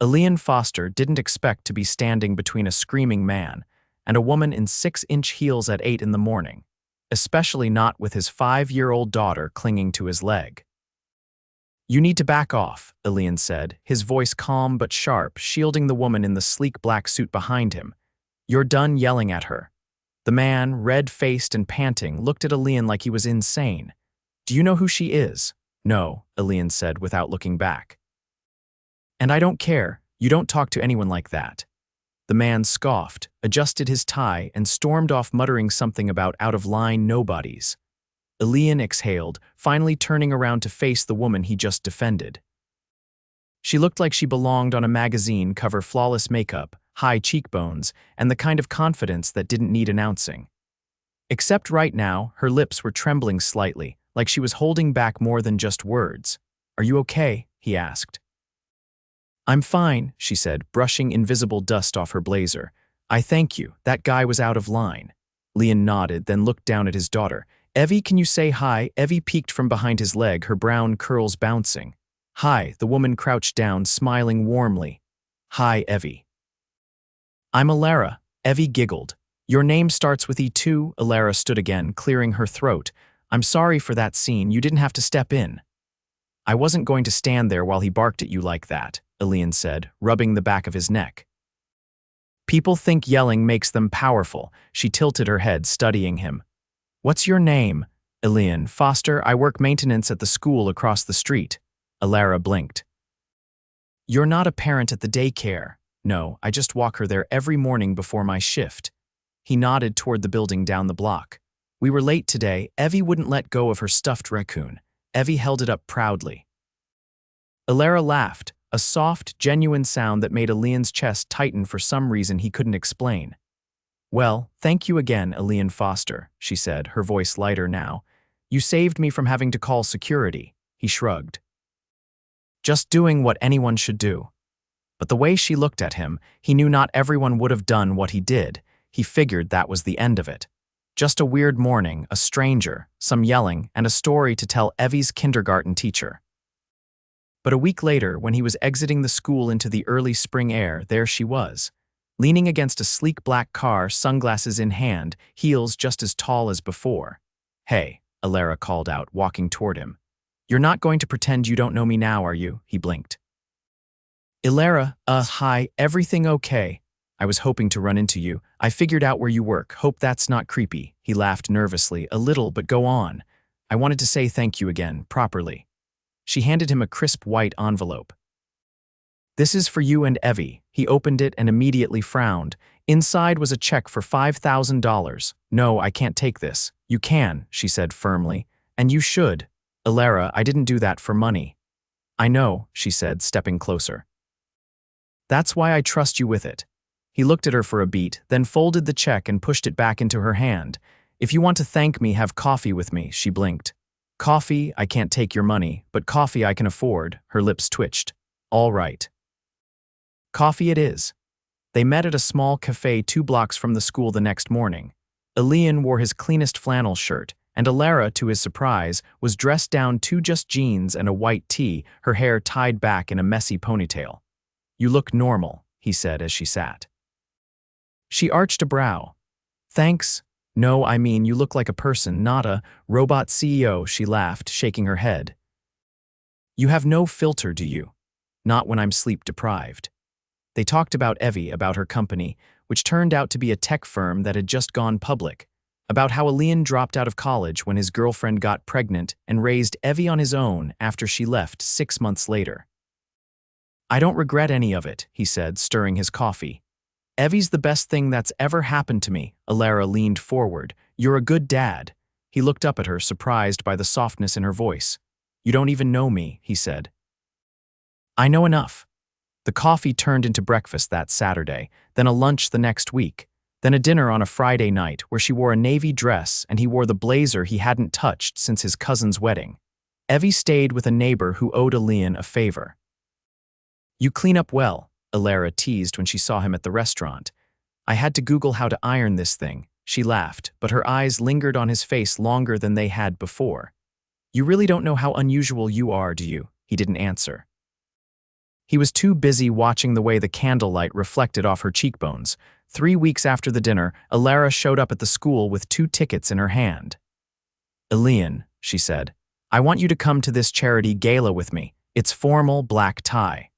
Elian Foster didn't expect to be standing between a screaming man and a woman in 6-inch heels at 8 in the morning, especially not with his 5-year-old daughter clinging to his leg. "You need to back off," Elian said, his voice calm but sharp, shielding the woman in the sleek black suit behind him. "You're done yelling at her." The man, red-faced and panting, looked at Elian like he was insane. "Do you know who she is?" "No," Elian said without looking back. "And I don't care. You don't talk to anyone like that." The man scoffed, adjusted his tie, and stormed off muttering something about out-of-line nobodies. Elian exhaled, finally turning around to face the woman he just defended. She looked like she belonged on a magazine cover, flawless makeup, high cheekbones, and the kind of confidence that didn't need announcing. Except right now, her lips were trembling slightly, like she was holding back more than just words. "Are you okay?" he asked. "I'm fine," she said, brushing invisible dust off her blazer. "I thank you. That guy was out of line." Elian nodded, then looked down at his daughter. "Evie, can you say hi?" Evie peeked from behind his leg, her brown curls bouncing. "Hi," the woman crouched down, smiling warmly. "Hi, Evie." "I'm Elara," Evie giggled. "Your name starts with E too." Elara stood again, clearing her throat. "I'm sorry for that scene. You didn't have to step in." "I wasn't going to stand there while he barked at you like that," Elian said, rubbing the back of his neck. "People think yelling makes them powerful." She tilted her head, studying him. "What's your name?" "Elian Foster. I work maintenance at the school across the street." Elara blinked. "You're not a parent at the daycare." "No, I just walk her there every morning before my shift." He nodded toward the building down the block. "We were late today. Evie wouldn't let go of her stuffed raccoon." Evie held it up proudly. Elara laughed, a soft, genuine sound that made Elian's chest tighten for some reason he couldn't explain. "Well, thank you again, Elian Foster," she said, her voice lighter now. "You saved me from having to call security." He shrugged. "Just doing what anyone should do." But the way she looked at him, he knew not everyone would have done what he did. He figured that was the end of it. Just a weird morning, a stranger, some yelling, and a story to tell Evie's kindergarten teacher. But a week later, when he was exiting the school into the early spring air, there she was, leaning against a sleek black car, sunglasses in hand, heels just as tall as before. "Hey," Elara called out, walking toward him. "You're not going to pretend you don't know me now, are you?" He blinked. "Elara, hi, everything okay? I was hoping to run into you. I figured out where you work. Hope that's not creepy." He laughed nervously, "A little, but go on. I wanted to say thank you again, properly." She handed him a crisp white envelope. "This is for you and Evie." He opened it and immediately frowned. Inside was a check for $5,000. "No, I can't take this." "You can," she said firmly. "And you should." "Elara, I didn't do that for money." "I know," she said, stepping closer. "That's why I trust you with it." He looked at her for a beat, then folded the check and pushed it back into her hand. "If you want to thank me, have coffee with me." She blinked. "Coffee? I can't take your money, but coffee I can afford." Her lips twitched. "All right. Coffee it is." They met at a small cafe 2 blocks from the school the next morning. Elian wore his cleanest flannel shirt, and Elara, to his surprise, was dressed down to just jeans and a white tee, her hair tied back in a messy ponytail. "You look normal," he said as she sat. She arched a brow. "Thanks. No, I mean, you look like a person, not a robot CEO." She laughed, shaking her head. "You have no filter, do you?" "Not when I'm sleep-deprived." They talked about Evie, about her company, which turned out to be a tech firm that had just gone public, about how Elian dropped out of college when his girlfriend got pregnant and raised Evie on his own after she left 6 months later. "I don't regret any of it," he said, stirring his coffee. "Evie's the best thing that's ever happened to me." Elara leaned forward. "You're a good dad." He looked up at her, surprised by the softness in her voice. "You don't even know me," he said. "I know enough." The coffee turned into breakfast that Saturday, then a lunch the next week, then a dinner on a Friday night where she wore a navy dress and he wore the blazer he hadn't touched since his cousin's wedding. Evie stayed with a neighbor who owed Elian a favor. "You clean up well," Elara teased when she saw him at the restaurant. "I had to Google how to iron this thing." She laughed, but her eyes lingered on his face longer than they had before. "You really don't know how unusual you are, do you?" He didn't answer. He was too busy watching the way the candlelight reflected off her cheekbones. 3 weeks after the dinner, Elara showed up at the school with 2 tickets in her hand. "Elian," she said, "I want you to come to this charity gala with me. It's formal black tie."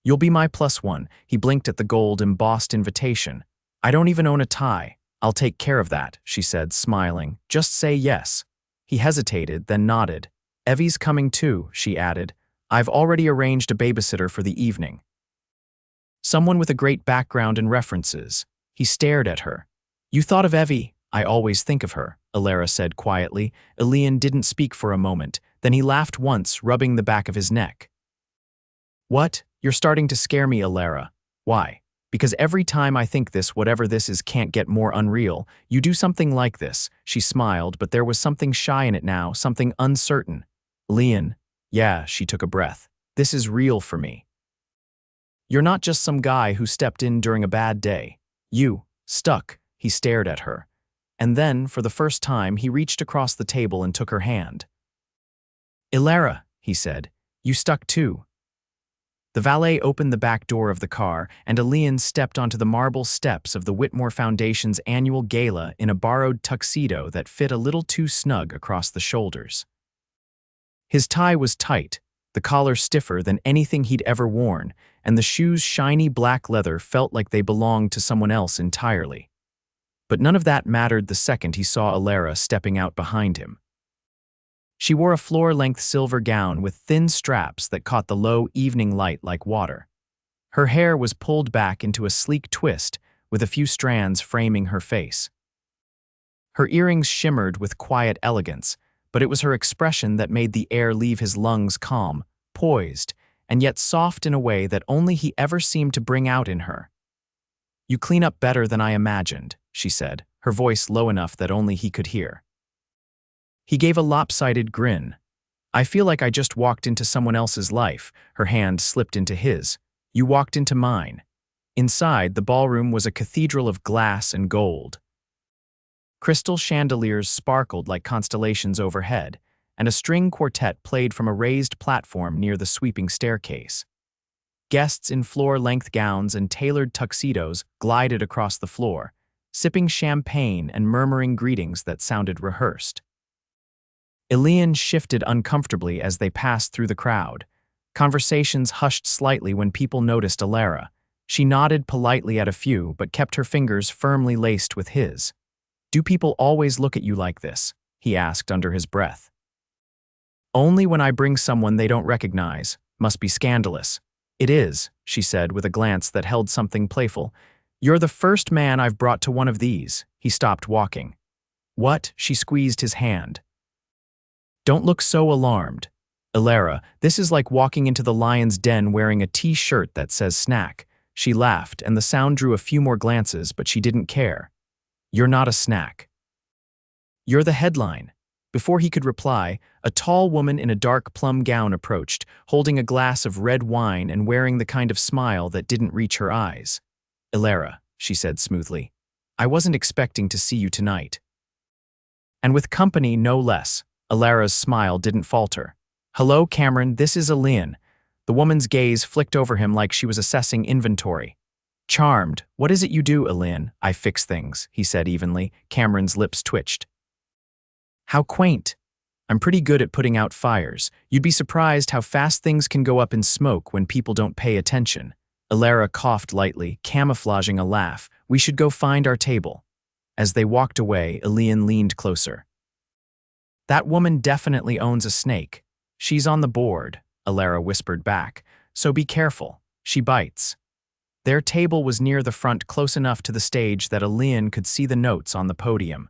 "You'll be my +1. He blinked at the gold embossed invitation. "I don't even own a tie. I'll take care of that," she said, smiling. "Just say yes." He hesitated, then nodded. "Evie's coming too," she added. "I've already arranged a babysitter for the evening." "Someone with a great background and references." He stared at her. "You thought of Evie?" "I always think of her," Elara said quietly. Elian didn't speak for a moment. Then he laughed once, rubbing the back of his neck. "What? You're starting to scare me, Elara." "Why?" "Because every time I think this, whatever this is can't get more unreal. You do something like this." She smiled, but there was something shy in it now, something uncertain. "Elian." "Yeah," she took a breath. "This is real for me. You're not just some guy who stepped in during a bad day. You, stuck." He stared at her. And then, for the first time, he reached across the table and took her hand. "Elara," he said, "you stuck too." The valet opened the back door of the car, and Elian stepped onto the marble steps of the Whitmore Foundation's annual gala in a borrowed tuxedo that fit a little too snug across the shoulders. His tie was tight, the collar stiffer than anything he'd ever worn, and the shoes' shiny black leather felt like they belonged to someone else entirely. But none of that mattered the second he saw Elara stepping out behind him. She wore a floor-length silver gown with thin straps that caught the low evening light like water. Her hair was pulled back into a sleek twist, with a few strands framing her face. Her earrings shimmered with quiet elegance, but it was her expression that made the air leave his lungs calm, poised, and yet soft in a way that only he ever seemed to bring out in her. "You clean up better than I imagined," she said, her voice low enough that only he could hear. He gave a lopsided grin. "I feel like I just walked into someone else's life." Her hand slipped into his. "You walked into mine." Inside, the ballroom was a cathedral of glass and gold. Crystal chandeliers sparkled like constellations overhead, and a string quartet played from a raised platform near the sweeping staircase. Guests in floor-length gowns and tailored tuxedos glided across the floor, sipping champagne and murmuring greetings that sounded rehearsed. Elian shifted uncomfortably as they passed through the crowd. Conversations hushed slightly when people noticed Elara. She nodded politely at a few, but kept her fingers firmly laced with his. "Do people always look at you like this?" he asked under his breath. "Only when I bring someone they don't recognize. Must be scandalous." "It is," she said with a glance that held something playful. "You're the first man I've brought to one of these." He stopped walking. "What?" She squeezed his hand. "Don't look so alarmed. Elara, this is like walking into the lion's den wearing a T-shirt that says snack." She laughed, and the sound drew a few more glances, but she didn't care. "You're not a snack. You're the headline." Before he could reply, a tall woman in a dark plum gown approached, holding a glass of red wine and wearing the kind of smile that didn't reach her eyes. "Elara," she said smoothly, "I wasn't expecting to see you tonight." "And with company, no less." Elara's smile didn't falter. "Hello, Cameron, this is Elian." The woman's gaze flicked over him like she was assessing inventory. "Charmed. What is it you do, Elian?" "I fix things," he said evenly. Cameron's lips twitched. "How quaint. I'm pretty good at putting out fires. You'd be surprised how fast things can go up in smoke when people don't pay attention." Elara coughed lightly, camouflaging a laugh. "We should go find our table." As they walked away, Elian leaned closer. "That woman definitely owns a snake. She's on the board," Elara whispered back. "So be careful. She bites." Their table was near the front, close enough to the stage that Elian could see the notes on the podium.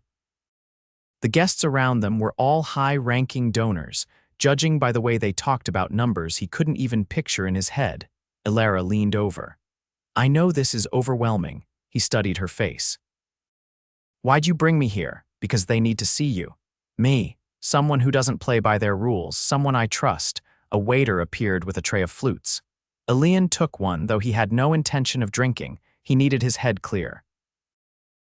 The guests around them were all high-ranking donors, judging by the way they talked about numbers he couldn't even picture in his head. Elara leaned over. "I know this is overwhelming." He studied her face. "Why'd you bring me here?" "Because they need to see you." "Me. Someone who doesn't play by their rules, someone I trust." A waiter appeared with a tray of flutes. Elian took one, though he had no intention of drinking. He needed his head clear.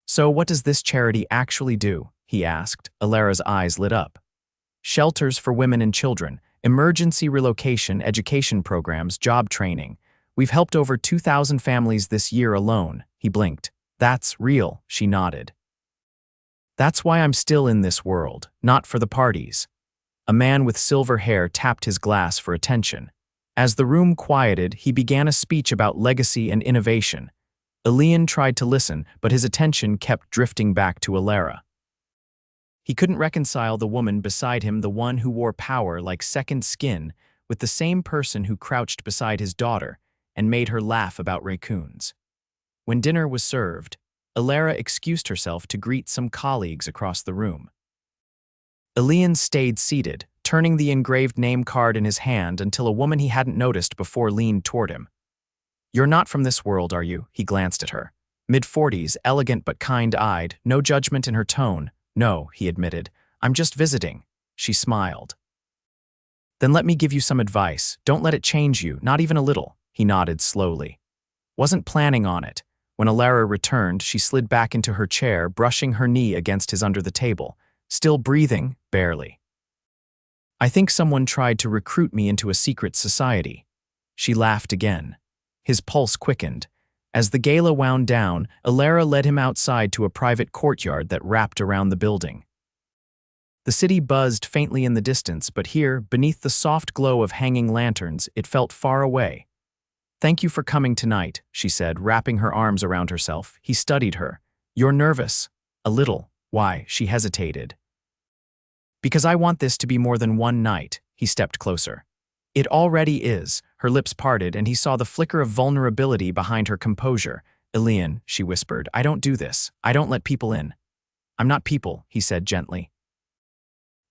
"So what does this charity actually do?" he asked. Elara's eyes lit up. "Shelters for women and children. emergency relocation, education programs, job training. We've helped over 2,000 families this year alone. He blinked. That's real, she nodded. That's why I'm still in this world, not for the parties. A man with silver hair tapped his glass for attention. As the room quieted, he began a speech about legacy and innovation. Elian tried to listen, but his attention kept drifting back to Elara. He couldn't reconcile the woman beside him, the one who wore power like second skin, with the same person who crouched beside his daughter and made her laugh about raccoons. When dinner was served, Elara excused herself to greet some colleagues across the room. Elian stayed seated, turning the engraved name card in his hand until a woman he hadn't noticed before leaned toward him. "You're not from this world, are you?" He glanced at her. Mid-40s, elegant but kind-eyed, no judgment in her tone. "No," he admitted. "I'm just visiting." She smiled. "Then let me give you some advice. Don't let it change you, not even a little." He nodded slowly. Wasn't planning on it. When Elara returned, she slid back into her chair, brushing her knee against his under the table. Still breathing, barely. "I think someone tried to recruit me into a secret society." She laughed again. His pulse quickened. As the gala wound down, Elara led him outside to a private courtyard that wrapped around the building. The city buzzed faintly in the distance, but here, beneath the soft glow of hanging lanterns, it felt far away. "Thank you for coming tonight," she said, wrapping her arms around herself. He studied her. "You're nervous." "A little." "Why?" She hesitated. "Because I want this to be more than one night." He stepped closer. "It already is." Her lips parted, and he saw the flicker of vulnerability behind her composure. "Elian," she whispered, "I don't do this. I don't let people in." "I'm not people," he said gently.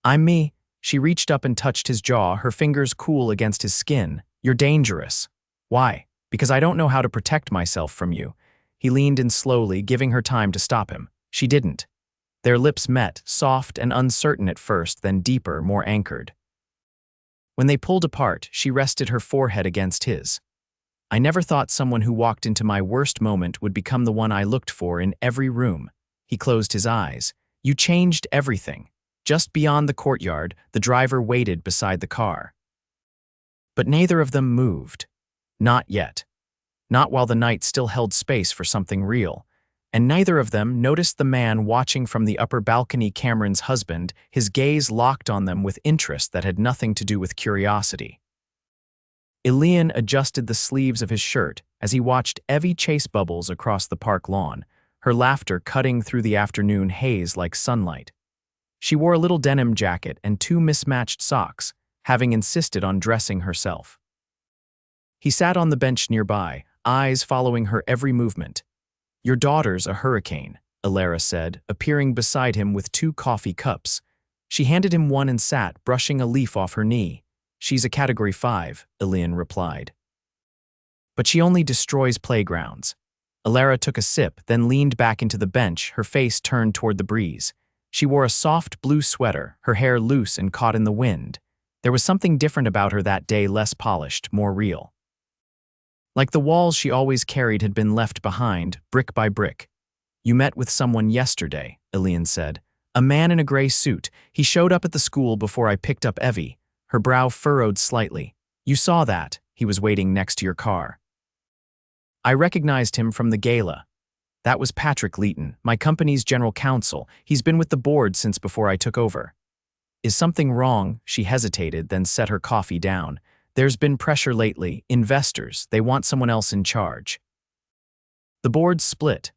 "I'm me." She reached up and touched his jaw, her fingers cool against his skin. "You're dangerous." "Why?" "Because I don't know how to protect myself from you." He leaned in slowly, giving her time to stop him. She didn't. Their lips met, soft and uncertain at first, then deeper, more anchored. When they pulled apart, she rested her forehead against his. "I never thought someone who walked into my worst moment would become the one I looked for in every room." He closed his eyes. "You changed everything." Just beyond the courtyard, the driver waited beside the car. But neither of them moved. Not yet. Not while the night still held space for something real. And neither of them noticed the man watching from the upper balcony, Cameron's husband, his gaze locked on them with interest that had nothing to do with curiosity. Elian adjusted the sleeves of his shirt as he watched Evie chase Bubbles across the park lawn, her laughter cutting through the afternoon haze like sunlight. She wore a little denim jacket and two mismatched socks, having insisted on dressing herself. He sat on the bench nearby, eyes following her every movement. "Your daughter's a hurricane," Elara said, appearing beside him with two coffee cups. She handed him one and sat, brushing a leaf off her knee. "She's a Category 5, Elian replied. "But she only destroys playgrounds." Elara took a sip, then leaned back into the bench, her face turned toward the breeze. She wore a soft blue sweater, her hair loose and caught in the wind. There was something different about her that day, less polished, more real. Like the walls she always carried had been left behind, brick by brick. "You met with someone yesterday," Elian said. "A man in a gray suit. He showed up at the school before I picked up Evie." Her brow furrowed slightly. "You saw that. He was waiting next to your car." "I recognized him from the gala." "That was Patrick Leighton, my company's general counsel. He's been with the board since before I took over." "Is something wrong?" She hesitated, then set her coffee down. "There's been pressure lately. Investors, they want someone else in charge." "The board's split.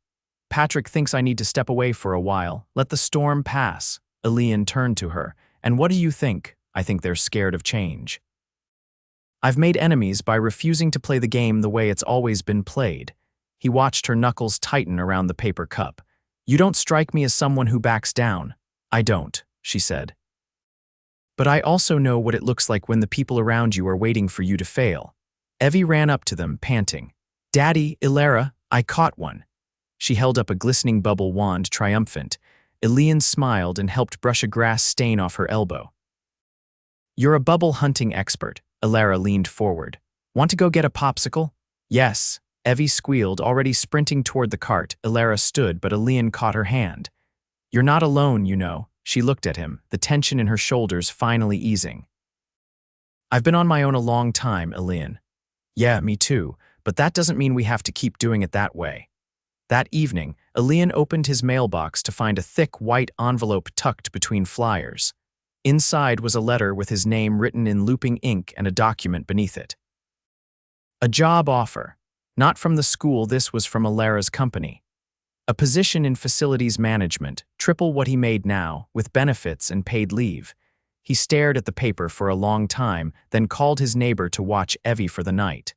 Patrick thinks I need to step away for a while. Let the storm pass." Elian turned to her. "And what do you think?" "I think they're scared of change. I've made enemies by refusing to play the game the way it's always been played." He watched her knuckles tighten around the paper cup. "You don't strike me as someone who backs down." "I don't," she said. "But I also know what it looks like when the people around you are waiting for you to fail." Evie ran up to them, panting. "Daddy, Elara, I caught one." She held up a glistening bubble wand, triumphant. Elian smiled and helped brush a grass stain off her elbow. "You're a bubble hunting expert." Elara leaned forward. "Want to go get a popsicle?" "Yes." Evie squealed, already sprinting toward the cart. Elara stood, but Elian caught her hand. "You're not alone, you know." She looked at him, the tension in her shoulders finally easing. I've been on my own a long time, Elian. Yeah, me too, but that doesn't mean we have to keep doing it that way. That evening, Elian opened his mailbox to find a thick white envelope tucked between flyers. Inside was a letter with his name written in looping ink and a document beneath it. A job offer. Not from the school, this was from Elara's company. A position in facilities management, triple what he made now, with benefits and paid leave. He stared at the paper for a long time, then called his neighbor to watch Evie for the night.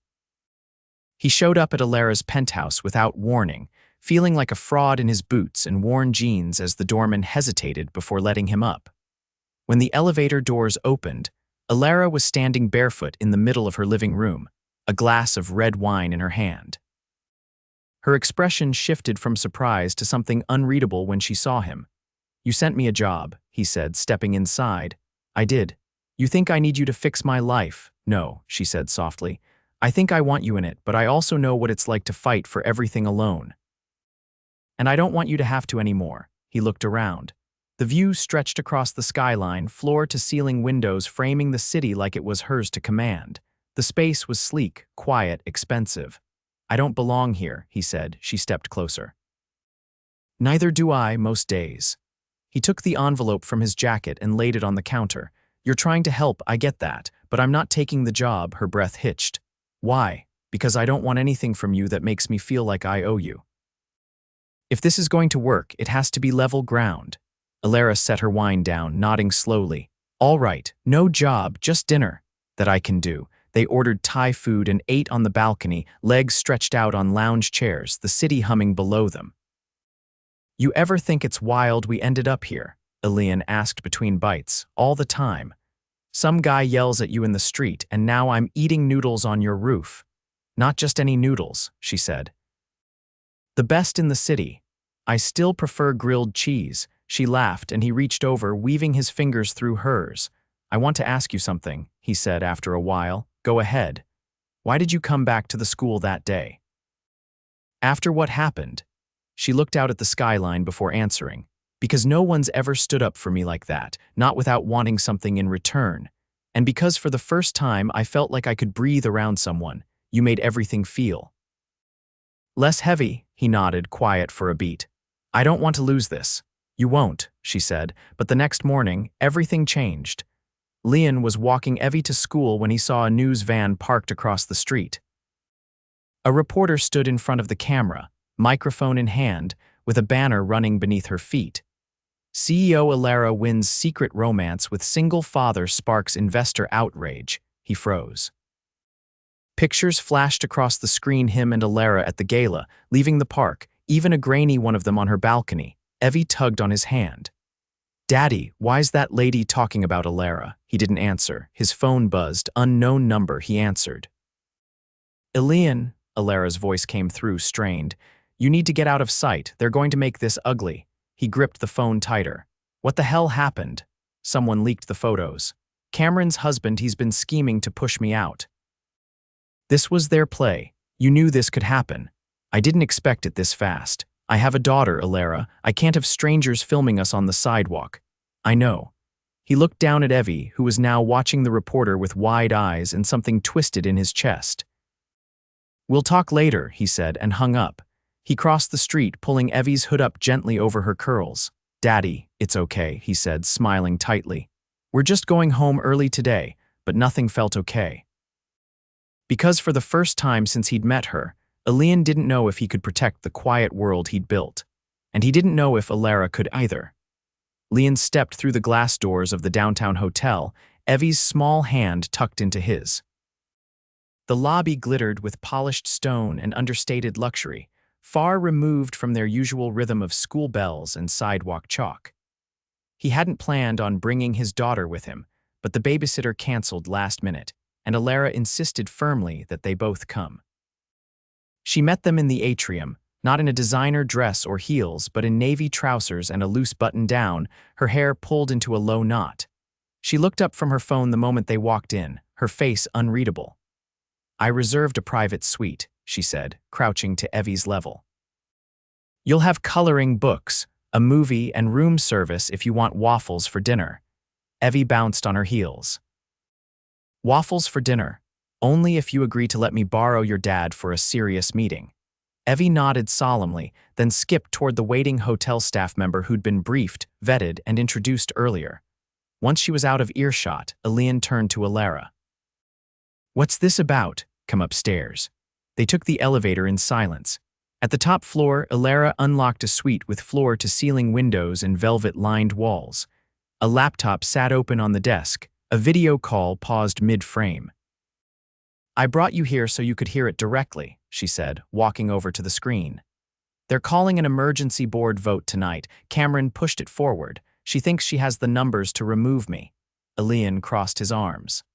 He showed up at Elara's penthouse without warning, feeling like a fraud in his boots and worn jeans as the doorman hesitated before letting him up. When the elevator doors opened, Elara was standing barefoot in the middle of her living room, a glass of red wine in her hand. Her expression shifted from surprise to something unreadable when she saw him. "You sent me a job," he said, stepping inside. "I did. You think I need you to fix my life?" "No," she said softly. "I think I want you in it, but I also know what it's like to fight for everything alone. And I don't want you to have to anymore." He looked around. The view stretched across the skyline, floor-to-ceiling windows framing the city like it was hers to command. The space was sleek, quiet, expensive. "I don't belong here," he said. She stepped closer. "Neither do I most days." He took the envelope from his jacket and laid it on the counter. "You're trying to help, I get that, but I'm not taking the job," her breath hitched. "Why?" "Because I don't want anything from you that makes me feel like I owe you. If this is going to work, it has to be level ground." Elara set her wine down, nodding slowly. "All right, no job, just dinner." "That I can do." They ordered Thai food and ate on the balcony, legs stretched out on lounge chairs, the city humming below them. "You ever think it's wild we ended up here?" Elian asked between bites. "All the time. Some guy yells at you in the street, and now I'm eating noodles on your roof." "Not just any noodles," she said. "The best in the city. I still prefer grilled cheese." She laughed, and he reached over, weaving his fingers through hers. "I want to ask you something," he said after a while. "Go ahead. Why did you come back to the school that day?" "After what happened?" She looked out at the skyline before answering. "Because no one's ever stood up for me like that, not without wanting something in return. And because for the first time I felt like I could breathe around someone. You made everything feel less heavy." He nodded, quiet for a beat. "I don't want to lose this." "You won't," she said, but the next morning, everything changed. Elian was walking Evie to school when he saw a news van parked across the street. A reporter stood in front of the camera, microphone in hand, with a banner running beneath her feet. "CEO Elara wins secret romance with single father sparks investor outrage." He froze. Pictures flashed across the screen, him and Elara at the gala, leaving the park, even a grainy one of them on her balcony. Evie tugged on his hand. "Daddy, why's that lady talking about Elara?" He didn't answer. His phone buzzed. "Unknown number," he answered. "Elian," Elara's voice came through, strained. "You need to get out of sight. They're going to make this ugly." He gripped the phone tighter. "What the hell happened?" "Someone leaked the photos. Cameron's husband, he's been scheming to push me out." "This was their play. You knew this could happen." "I didn't expect it this fast. I have a daughter, Elara. I can't have strangers filming us on the sidewalk." "I know." He looked down at Evie, who was now watching the reporter with wide eyes and something twisted in his chest. "We'll talk later," he said, and hung up. He crossed the street, pulling Evie's hood up gently over her curls. "Daddy, it's okay," he said, smiling tightly. "We're just going home early today," but nothing felt okay. Because for the first time since he'd met her, Elian didn't know if he could protect the quiet world he'd built. And he didn't know if Elara could either. Elian stepped through the glass doors of the downtown hotel, Evie's small hand tucked into his. The lobby glittered with polished stone and understated luxury, far removed from their usual rhythm of school bells and sidewalk chalk. He hadn't planned on bringing his daughter with him, but the babysitter canceled last minute, and Elara insisted firmly that they both come. She met them in the atrium, not in a designer dress or heels, but in navy trousers and a loose button-down, her hair pulled into a low knot. She looked up from her phone the moment they walked in, her face unreadable. "I reserved a private suite," she said, crouching to Evie's level. "You'll have coloring books, a movie, and room service if you want waffles for dinner." Evie bounced on her heels. Waffles for dinner. Only if you agree to let me borrow your dad for a serious meeting. Evie nodded solemnly, then skipped toward the waiting hotel staff member who'd been briefed, vetted, and introduced earlier. Once she was out of earshot, Elian turned to Elara. "What's this about? Come upstairs." They took the elevator in silence. At the top floor, Elara unlocked a suite with floor-to-ceiling windows and velvet-lined walls. A laptop sat open on the desk. A video call paused mid-frame. "I brought you here so you could hear it directly," she said, walking over to the screen. "They're calling an emergency board vote tonight." Cameron pushed it forward. "She thinks she has the numbers to remove me." Elian crossed his arms.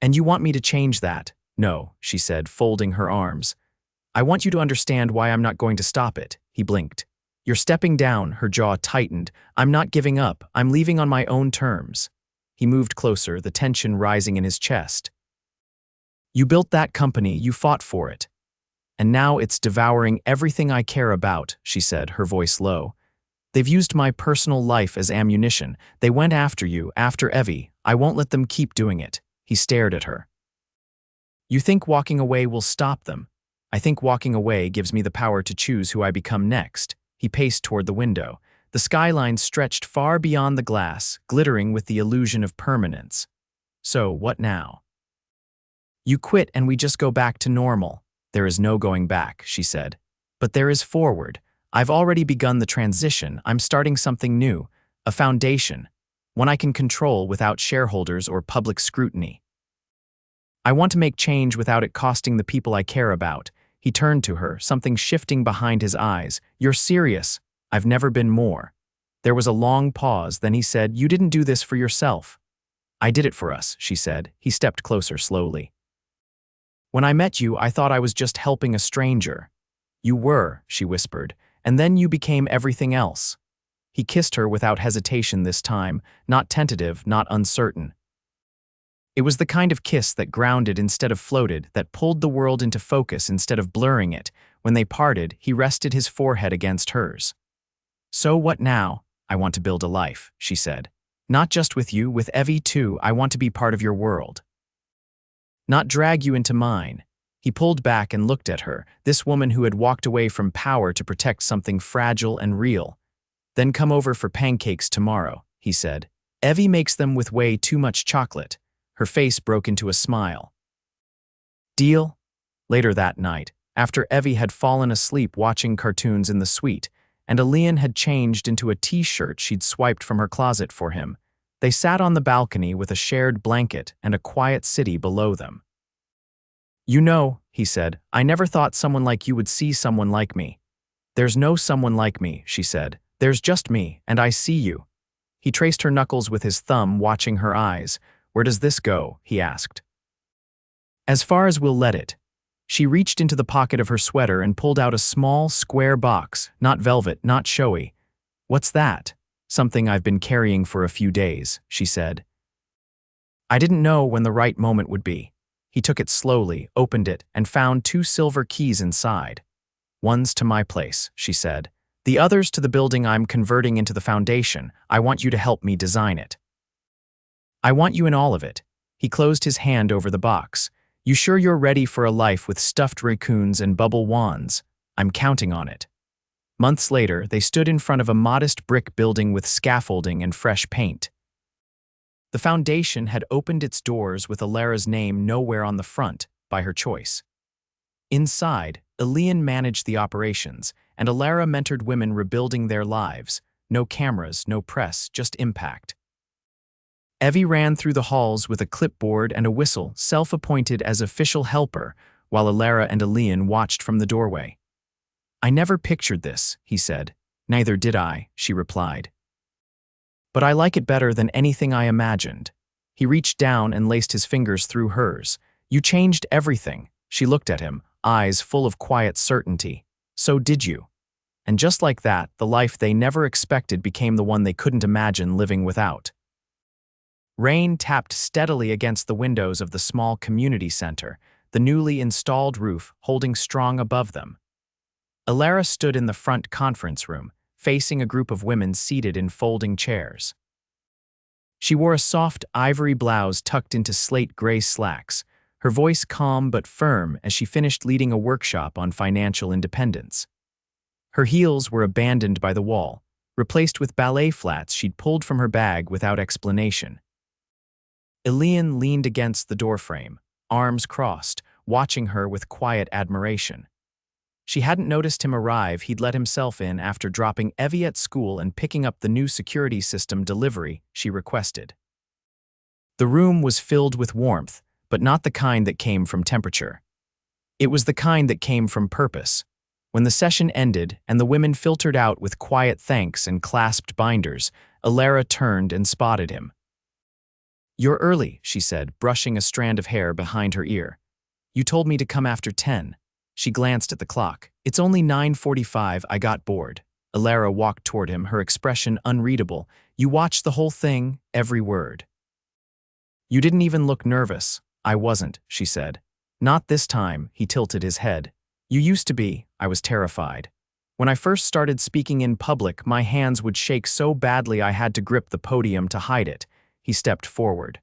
"And you want me to change that?" "No," she said, folding her arms. "I want you to understand why I'm not going to stop it." He blinked. "You're stepping down." Her jaw tightened. "I'm not giving up. I'm leaving on my own terms." He moved closer, the tension rising in his chest. "You built that company, you fought for it. And now it's devouring everything I care about," she said, her voice low. "They've used my personal life as ammunition. They went after you, after Evie. I won't let them keep doing it." He stared at her. "You think walking away will stop them? I think walking away gives me the power to choose who I become next." He paced toward the window. The skyline stretched far beyond the glass, glittering with the illusion of permanence. "So, what now?" "You quit and we just go back to normal." "There is no going back," she said. "But there is forward. I've already begun the transition. I'm starting something new, a foundation, one I can control without shareholders or public scrutiny. I want to make change without it costing the people I care about." He turned to her, something shifting behind his eyes. "You're serious?" "I've never been more." There was a long pause, then he said, "You didn't do this for yourself." "I did it for us," she said. He stepped closer slowly. "When I met you, I thought I was just helping a stranger." "You were," she whispered, "and then you became everything else." He kissed her without hesitation this time, not tentative, not uncertain. It was the kind of kiss that grounded instead of floated, that pulled the world into focus instead of blurring it. When they parted, he rested his forehead against hers. "So what now?" "I want to build a life," she said. "Not just with you, with Evie too. I want to be part of your world. Not drag you into mine." He pulled back and looked at her, this woman who had walked away from power to protect something fragile and real. "Then come over for pancakes tomorrow," he said. "Evie makes them with way too much chocolate." Her face broke into a smile. "Deal?" Later that night, after Evie had fallen asleep watching cartoons in the suite, and Elian had changed into a t-shirt she'd swiped from her closet for him, they sat on the balcony with a shared blanket and a quiet city below them. "You know," he said, "I never thought someone like you would see someone like me." "There's no someone like me," she said. "There's just me, and I see you." He traced her knuckles with his thumb, watching her eyes. "Where does this go?" he asked. "As far as we'll let it." She reached into the pocket of her sweater and pulled out a small, square box, not velvet, not showy. "What's that?" "Something I've been carrying for a few days," she said. "I didn't know when the right moment would be." He took it slowly, opened it, and found 2 silver keys inside. "One's to my place," she said. "The other's to the building I'm converting into the foundation. I want you to help me design it. I want you in all of it." He closed his hand over the box. "You sure you're ready for a life with stuffed raccoons and bubble wands?" "I'm counting on it." Months later, they stood in front of a modest brick building with scaffolding and fresh paint. The foundation had opened its doors with Elara's name nowhere on the front, by her choice. Inside, Elian managed the operations, and Elara mentored women rebuilding their lives. No cameras, no press, just impact. Evie ran through the halls with a clipboard and a whistle, self-appointed as official helper, while Elara and Elian watched from the doorway. "I never pictured this," he said. "Neither did I," she replied. "But I like it better than anything I imagined." He reached down and laced his fingers through hers. "You changed everything." She looked at him, eyes full of quiet certainty. "So did you." And just like that, the life they never expected became the one they couldn't imagine living without. Rain tapped steadily against the windows of the small community center, the newly installed roof holding strong above them. Elara stood in the front conference room, facing a group of women seated in folding chairs. She wore a soft ivory blouse tucked into slate gray slacks, her voice calm but firm as she finished leading a workshop on financial independence. Her heels were abandoned by the wall, replaced with ballet flats she'd pulled from her bag without explanation. Elian leaned against the doorframe, arms crossed, watching her with quiet admiration. She hadn't noticed him arrive. He'd let himself in after dropping Evie at school and picking up the new security system delivery she requested. The room was filled with warmth, but not the kind that came from temperature. It was the kind that came from purpose. When the session ended and the women filtered out with quiet thanks and clasped binders, Elara turned and spotted him. "You're early," she said, brushing a strand of hair behind her ear. "You told me to come after 10. She glanced at the clock. "It's only 9:45, I got bored." Elara walked toward him, her expression unreadable. "You watched the whole thing, every word." "You didn't even look nervous." "I wasn't," she said. "Not this time," he tilted his head. "You used to be." "I was terrified. When I first started speaking in public, my hands would shake so badly I had to grip the podium to hide it." He stepped forward.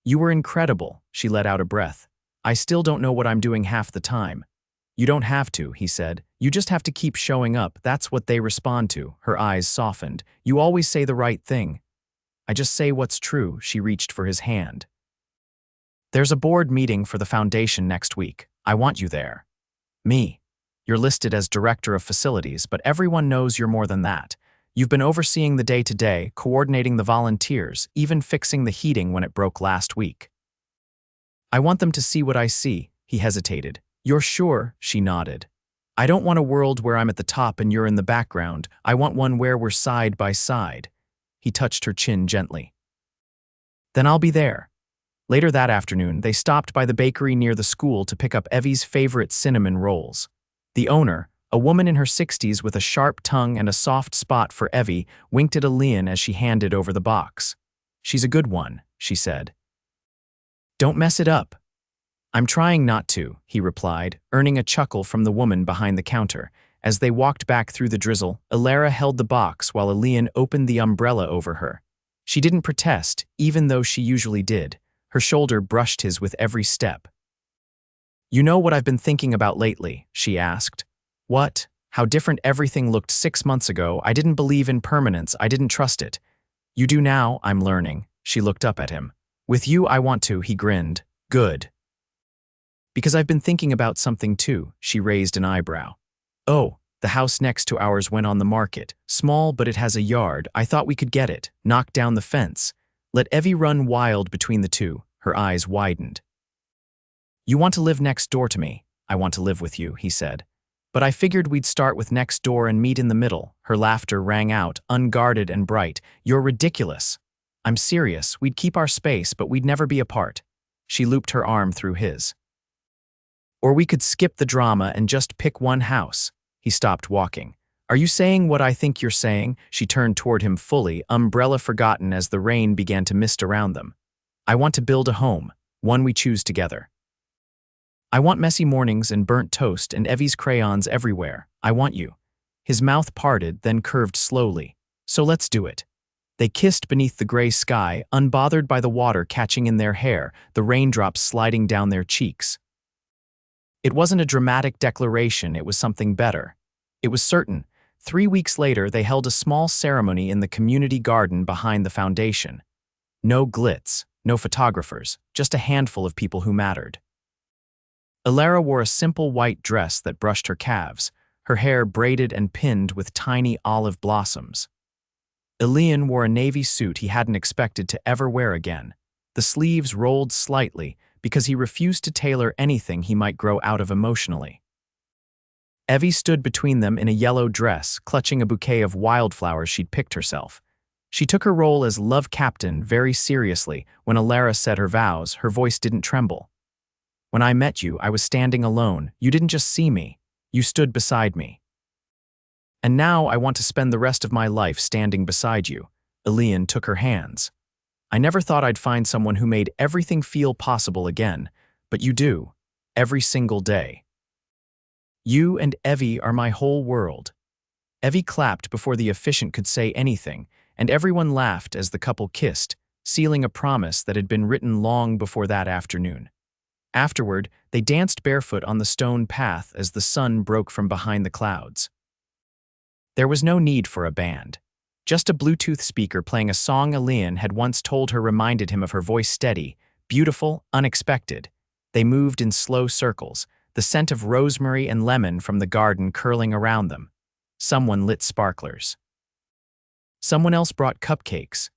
"You were incredible," she let out a breath. "I still don't know what I'm doing half the time." "You don't have to," he said. "You just have to keep showing up. That's what they respond to." Her eyes softened. "You always say the right thing." "I just say what's true." She reached for his hand. "There's a board meeting for the foundation next week. I want you there." "Me? You're listed as director of facilities, but everyone knows you're more than that. You've been overseeing the day-to-day, coordinating the volunteers, even fixing the heating when it broke last week." "I want them to see what I see." He hesitated. "You're sure?" She nodded. "I don't want a world where I'm at the top and you're in the background. I want one where we're side by side." He touched her chin gently. "Then I'll be there." Later that afternoon, they stopped by the bakery near the school to pick up Evie's favorite cinnamon rolls. The owner, a woman in her 60s with a sharp tongue and a soft spot for Evie, winked at Elian as she handed over the box. "She's a good one," she said. "Don't mess it up." "I'm trying not to," he replied, earning a chuckle from the woman behind the counter. As they walked back through the drizzle, Elara held the box while Elian opened the umbrella over her. She didn't protest, even though she usually did. Her shoulder brushed his with every step. "You know what I've been thinking about lately?" she asked. "What?" "How different everything looked 6 months ago. I didn't believe in permanence. I didn't trust it." "You do now, I'm learning." She looked up at him. "With you, I want to," he grinned. "Good." "Because I've been thinking about something too." She raised an eyebrow. "Oh, the house next to ours went on the market. Small, but it has a yard. I thought we could get it. Knock down the fence. Let Evie run wild between the two." Her eyes widened. "You want to live next door to me?" "I want to live with you," he said. "But I figured we'd start with next door and meet in the middle." Her laughter rang out, unguarded and bright. "You're ridiculous." "I'm serious. We'd keep our space, but we'd never be apart." She looped her arm through his. "Or we could skip the drama and just pick one house." He stopped walking. "Are you saying what I think you're saying?" She turned toward him fully, umbrella forgotten as the rain began to mist around them. "I want to build a home, one we choose together. I want messy mornings and burnt toast and Evie's crayons everywhere. I want you." His mouth parted, then curved slowly. "So let's do it." They kissed beneath the gray sky, unbothered by the water catching in their hair, the raindrops sliding down their cheeks. It wasn't a dramatic declaration, it was something better. It was certain. 3 weeks later, they held a small ceremony in the community garden behind the foundation. No glitz, no photographers, just a handful of people who mattered. Elara wore a simple white dress that brushed her calves, her hair braided and pinned with tiny olive blossoms. Elian wore a navy suit he hadn't expected to ever wear again. The sleeves rolled slightly because he refused to tailor anything he might grow out of emotionally. Evie stood between them in a yellow dress, clutching a bouquet of wildflowers she'd picked herself. She took her role as love captain very seriously. When Elara said her vows, her voice didn't tremble. "When I met you, I was standing alone. You didn't just see me. You stood beside me. And now I want to spend the rest of my life standing beside you." Elian took her hands. "I never thought I'd find someone who made everything feel possible again, but you do, every single day. You and Evie are my whole world." Evie clapped before the officiant could say anything, and everyone laughed as the couple kissed, sealing a promise that had been written long before that afternoon. Afterward, they danced barefoot on the stone path as the sun broke from behind the clouds. There was no need for a band. Just a Bluetooth speaker playing a song Elian had once told her reminded him of her voice steady, beautiful, unexpected. They moved in slow circles, the scent of rosemary and lemon from the garden curling around them. Someone lit sparklers. Someone else brought cupcakes.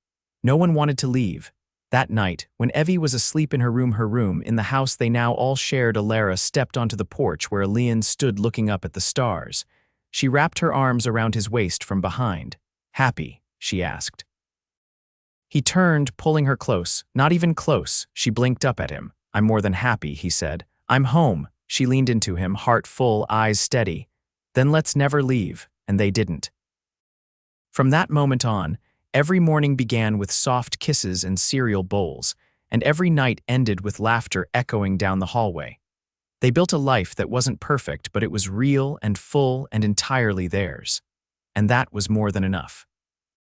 No one wanted to leave. That night, when Evie was asleep in her room in the house they now all shared, Elara stepped onto the porch where Elian stood looking up at the stars. She wrapped her arms around his waist from behind. "Happy?" she asked. He turned, pulling her close. Not even close. She blinked up at him. "I'm more than happy," he said. "I'm home." She leaned into him, heart full, eyes steady. "Then let's never leave," and they didn't. From that moment on, every morning began with soft kisses and cereal bowls, and every night ended with laughter echoing down the hallway. They built a life that wasn't perfect, but it was real and full and entirely theirs. And that was more than enough.